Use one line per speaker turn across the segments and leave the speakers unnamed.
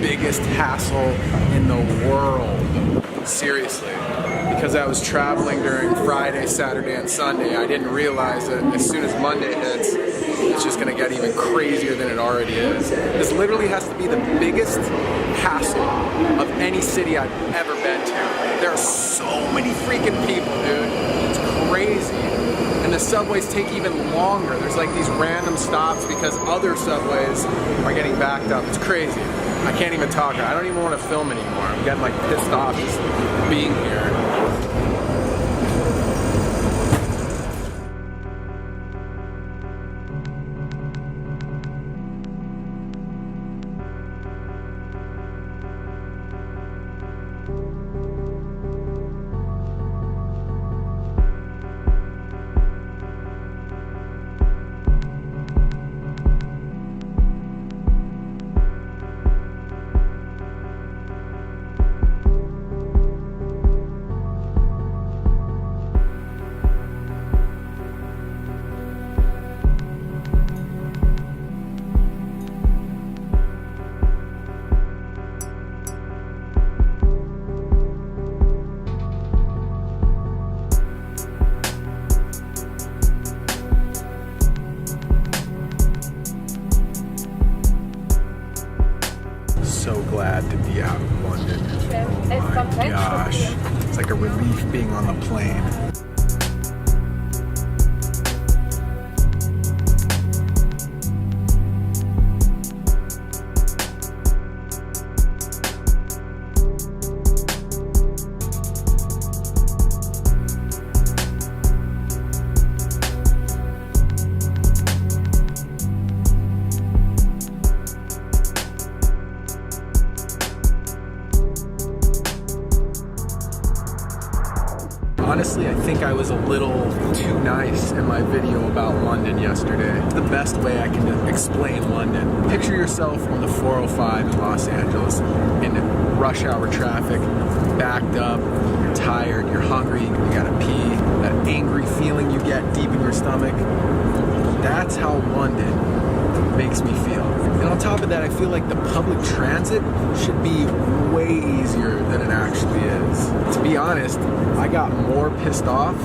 biggest hassle in the world. Seriously. Because I was traveling during Friday, Saturday, and Sunday, I didn't realize that as soon as Monday hits, it's just gonna get even crazier than it already is. This literally has to be the biggest hassle of any city I've ever been to. There are so many freaking people, dude. It's crazy. And the subways take even longer. There's like these random stops because other subways are getting backed up. It's crazy. I can't even talk. I don't even want to film anymore. I'm getting like pissed off just being here. So glad to be out of London. Oh my gosh. It's like a relief being on the plane. Honestly, I think I was a little too nice in my video about London yesterday. The best way I can explain London. Picture yourself on the 405 in Los Angeles in rush hour traffic, backed up, you're tired, you're hungry, you gotta pee, that angry feeling you get deep in your stomach. That's how London makes me feel. And on top of that, I feel like the public transit should be way easier than it actually is. To be honest, I got more pissed off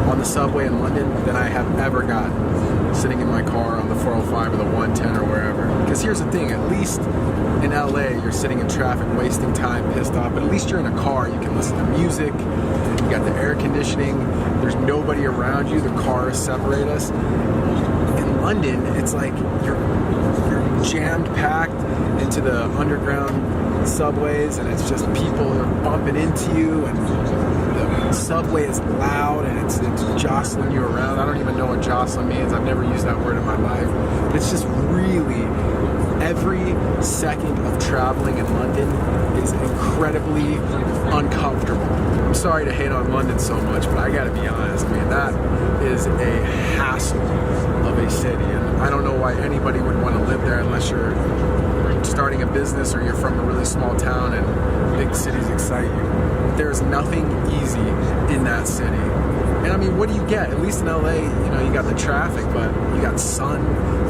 on the subway in London than I have ever gotten sitting in my car on the 405 or the 110 or wherever. Because here's the thing, at least in LA, you're sitting in traffic, wasting time, pissed off, but at least you're in a car, you can listen to music, you got the air conditioning, there's nobody around you, the cars separate us. In London, it's like you're jammed packed into the underground subways, and it's just people are bumping into you, and the subway is loud, and it's jostling you around. I don't even know what jostling means. I've never used that word in my life. But it's just really, every second of traveling in London is incredibly uncomfortable. I'm sorry to hate on London so much, but I gotta be honest, man, that is a hassle of a city, and I don't know why anybody would want to live there unless you're starting a business or you're from a really small town and big cities excite you. There's nothing easy in that city. And I mean, what do you get? At least in LA, you know, you got the traffic, but you got sun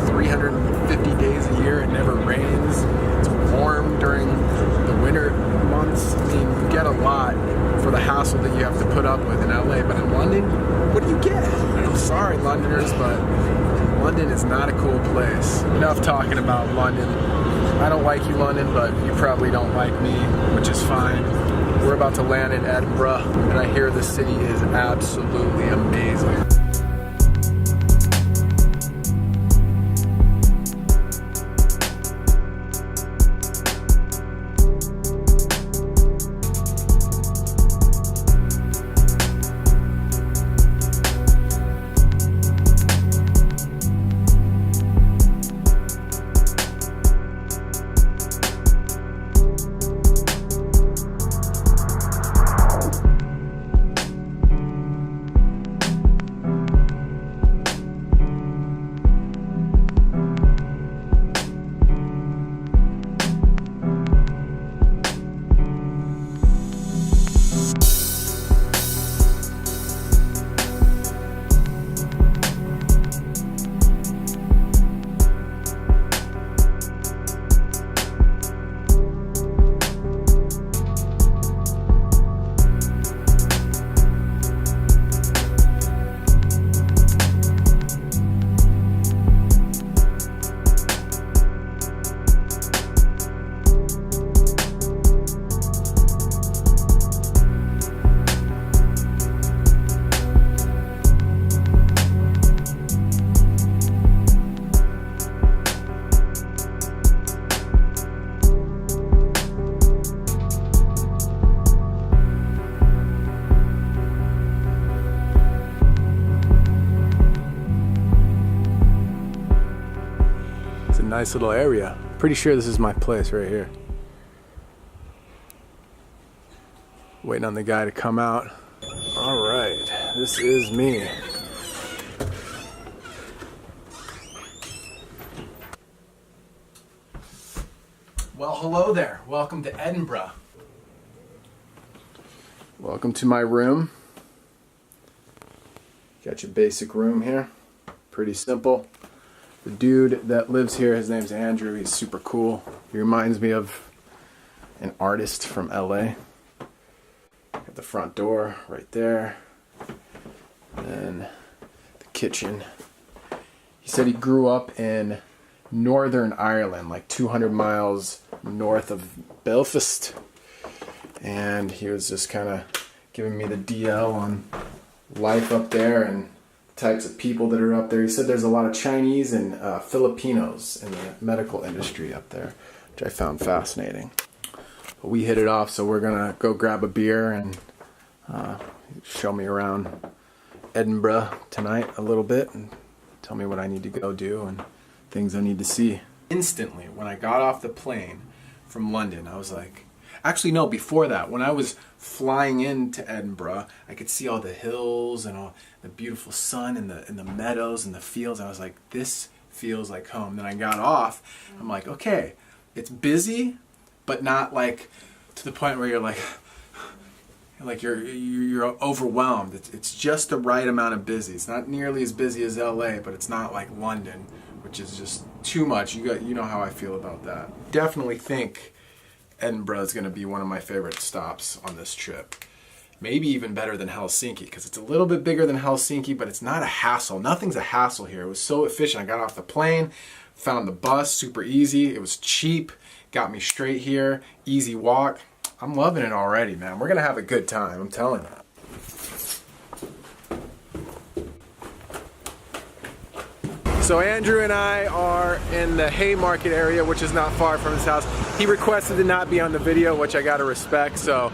350 days a year. It never rains. It's warm during the winter months. I mean, you get a lot for the hassle that you have to put up with in LA. But in London, what do you get? I'm sorry, Londoners, but London is not a cool place. Enough talking about London. I don't like you, London, but you probably don't like me, which is fine. We're about to land in Edinburgh, and I hear the city is absolutely amazing. nice little area. Pretty sure this is my place right here. Waiting on the guy to come out. All right, this is me. Well, hello there. Welcome to Edinburgh. Welcome to my room. Got your basic room here. Pretty simple. The dude that lives here, his name's Andrew. He's super cool. He reminds me of an artist from LA. Got the front door right there. And the kitchen. He said he grew up in Northern Ireland, like 200 miles north of Belfast. And he was just kind of giving me the DL on life up there and types of people that are up there. He said there's a lot of Chinese and Filipinos in the medical industry up there, which I found fascinating. But we hit it off, so we're gonna go grab a beer and show me around Edinburgh tonight a little bit and tell me what I need to go do and things I need to see. Instantly, when I got off the plane from London, I was like, actually no, before that, when I was flying into Edinburgh, I could see all the hills and all the beautiful sun and the meadows and the fields. I was like, this feels like home. Then I got off, I'm like, okay, it's busy, but not like to the point where you're like you're overwhelmed. It's just the right amount of busy. It's not nearly as busy as LA, but it's not like London, which is just too much. You know how I feel about that. Definitely think Edinburgh is going to be one of my favorite stops on this trip. Maybe even better than Helsinki, because it's a little bit bigger than Helsinki, but it's not a hassle. Nothing's a hassle here. It was so efficient. I got off the plane, found the bus, super easy. It was cheap, got me straight here, easy walk. I'm loving it already, man. We're going to have a good time, I'm telling you. So Andrew and I are in the Haymarket area, which is not far from his house. He requested to not be on the video, which I gotta respect. So,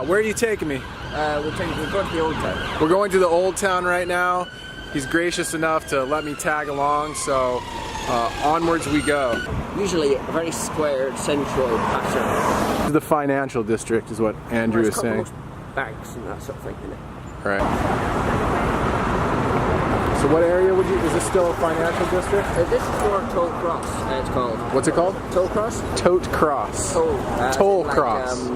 where are you taking me?
We're going to the Old Town.
We're going to the Old Town right now. He's gracious enough to let me tag along, so onwards we go.
Usually a very squared, central pattern.
This is the financial district, is what Andrew is saying.
Banks and that sort of thing, isn't it?
Right. So what area is this still a financial district?
This is for Toll Cross, it's called.
What's it called?
Toll Cross?
Tote Cross.
Toll
Cross.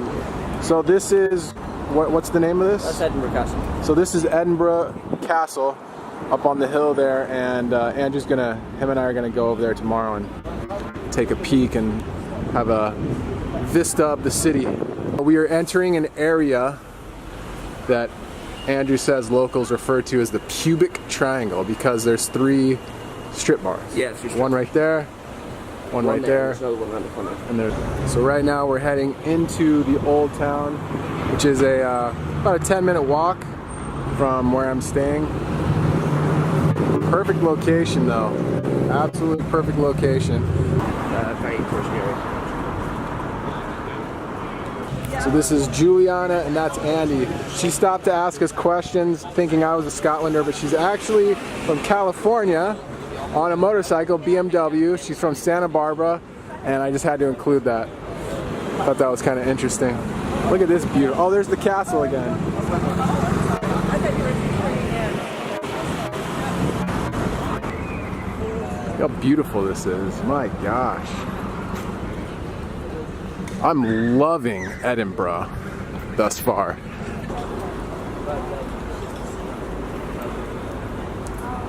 So this is, what's the name of this?
That's Edinburgh Castle.
So this is Edinburgh Castle up on the hill there, and him and I are gonna go over there tomorrow and take a peek and have a vista of the city. We are entering an area that Andrew says locals refer to as the pubic triangle because there's 3 strip bars.
Yeah,
one right there, one right there,
there's another one around the corner.
And so right now we're heading into the Old Town, which is about a 10-minute walk from where I'm staying. Perfect location though, absolute perfect location.
Very interesting area.
So this is Juliana and that's Andy. She stopped to ask us questions thinking I was a Scotlander, but she's actually from California on a motorcycle, BMW. She's from Santa Barbara, and I just had to include that. Thought that was kind of interesting. Look at this view. Oh, there's the castle again. Look how beautiful this is. My gosh. I'm loving Edinburgh thus far.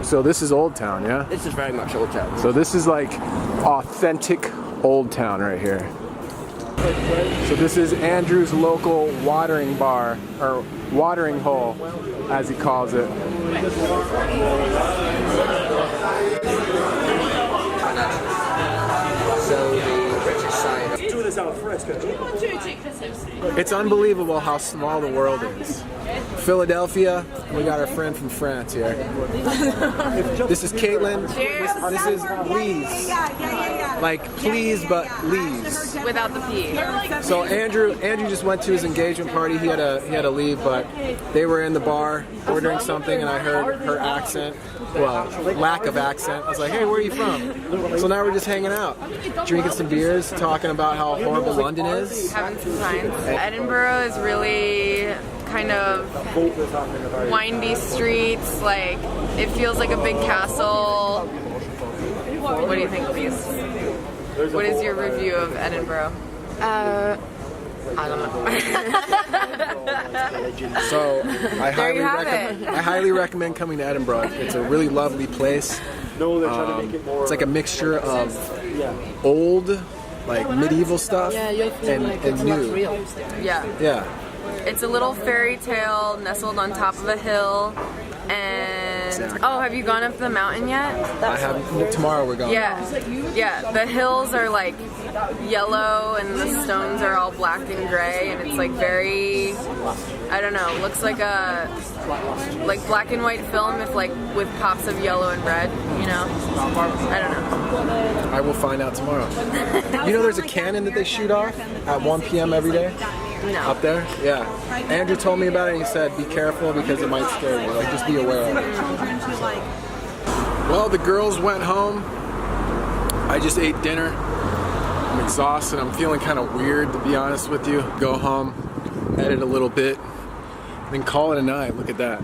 So this is Old Town, yeah?
This is very much Old Town.
So this is like authentic Old Town right here. So this is Andrew's local watering bar, or watering hole, as he calls it. So the British side. It's unbelievable how small the world is. Philadelphia, we got our friend from France here. This is Caitlin. This is Lise. Like please, but Lise.
Without the P.
So Andrew just went to his engagement party. He had to leave, but they were in the bar ordering something, and I heard her accent. Well, lack of accent. I was like, hey, where are you from? So now we're just hanging out, drinking some beers, talking about how horrible London is.
Having some times. Edinburgh is really kind of windy streets. Like it feels like a big castle. What do you think, please? What is your review of Edinburgh? I don't know.
So I highly recommend coming to Edinburgh. It's a really lovely place. It's like a mixture of old, like medieval stuff and new. Yeah.
It's a little fairy tale nestled on top of a hill. And oh, have you gone up the mountain yet?
I haven't. Tomorrow we're going.
Yeah. The hills are like yellow, and the stones are all black and gray, and it's like very, I don't know. Looks like a black and white film with pops of yellow and red. You know, I don't know.
I will find out tomorrow. You know, there's a cannon that they shoot off at 1 p.m. every day.
No.
Up there? Yeah. Andrew told me about it and he said, be careful because it might scare you. Like, just be aware of it. Well, the girls went home. I just ate dinner. I'm exhausted. I'm feeling kind of weird, to be honest with you. Go home, edit a little bit, then call it a night. Look at that.